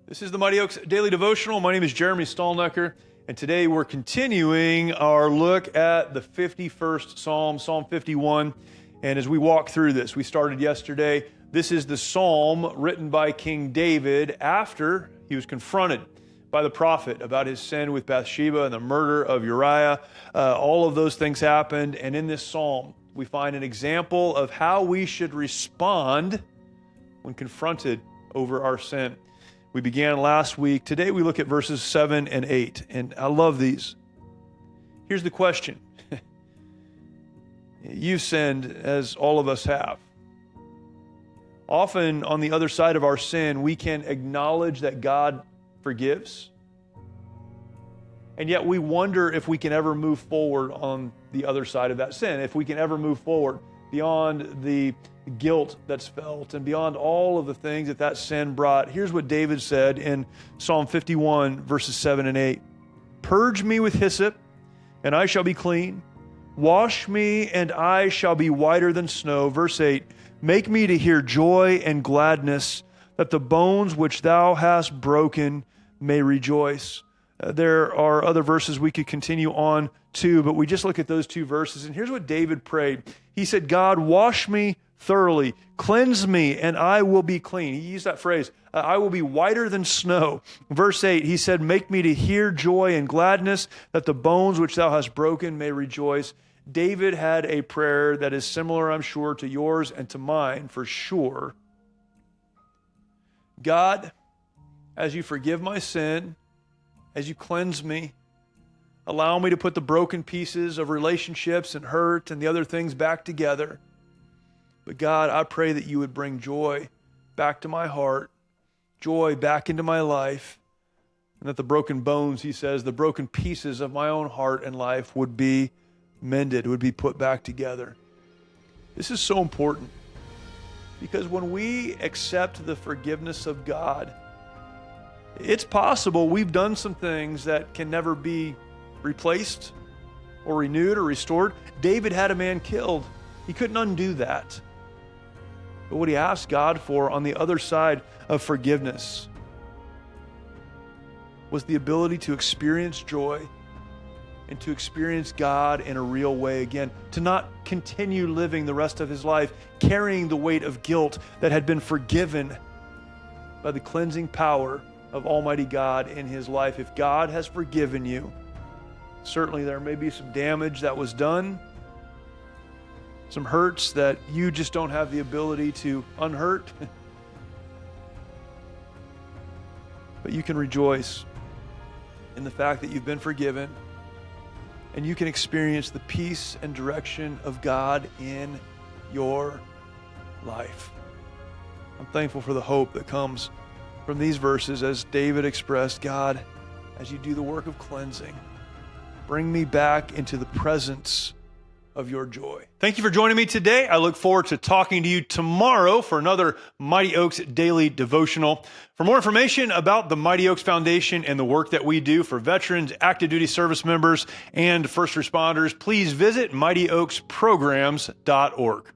This is the Mighty Oaks Daily Devotional. My name is Jeremy Stallnecker, and today we're continuing our look at the 51st Psalm, Psalm 51. And as we walk through this, we started yesterday. This is the psalm written by King David after he was confronted by the prophet about his sin with Bathsheba and the murder of Uriah. All of those things happened, and in this psalm, we find an example of how we should respond when confronted over our sin. We began last week. Today we look at verses 7 and 8, and I love these. Here's the question. You've sinned as all of us have. Often on the other side of our sin, we can acknowledge that God forgives, and yet we wonder if we can ever move forward on the other side of that sin, if we can ever move forward beyond the guilt that's felt and beyond all of the things that that sin brought. Here's what David said in Psalm 51, verses 7 and 8. Purge me with hyssop, and I shall be clean. Wash me, and I shall be whiter than snow. Verse 8, make me to hear joy and gladness, that the bones which thou hast broken may rejoice. There are other verses we could continue on to, but we just look at those two verses. And here's what David prayed. He said, God, wash me thoroughly, cleanse me, and I will be clean. He used that phrase, I will be whiter than snow. Verse 8, he said, make me to hear joy and gladness, that the bones which thou hast broken may rejoice. David had a prayer that is similar, I'm sure, to yours and to mine, for sure. God, as you forgive my sin, as you cleanse me, allow me to put the broken pieces of relationships and hurt and the other things back together. But God, I pray that you would bring joy back to my heart, joy back into my life, and that the broken bones, he says, the broken pieces of my own heart and life would be mended, would be put back together. This is so important because when we accept the forgiveness of God, it's possible we've done some things that can never be replaced or renewed or restored. David had a man killed. He couldn't undo that. But what he asked God for on the other side of forgiveness was the ability to experience joy and to experience God in a real way again, to not continue living the rest of his life carrying the weight of guilt that had been forgiven by the cleansing power of Almighty God in his life. If God has forgiven you, certainly there may be some damage that was done, some hurts that you just don't have the ability to unhurt. But you can rejoice in the fact that you've been forgiven, and you can experience the peace and direction of God in your life. I'm thankful for the hope that comes from these verses as David expressed, God, as you do the work of cleansing, bring me back into the presence of your joy. Thank you for joining me today. I look forward to talking to you tomorrow for another Mighty Oaks Daily Devotional. For more information about the Mighty Oaks Foundation and the work that we do for veterans, active duty service members, and first responders, please visit mightyoaksprograms.org.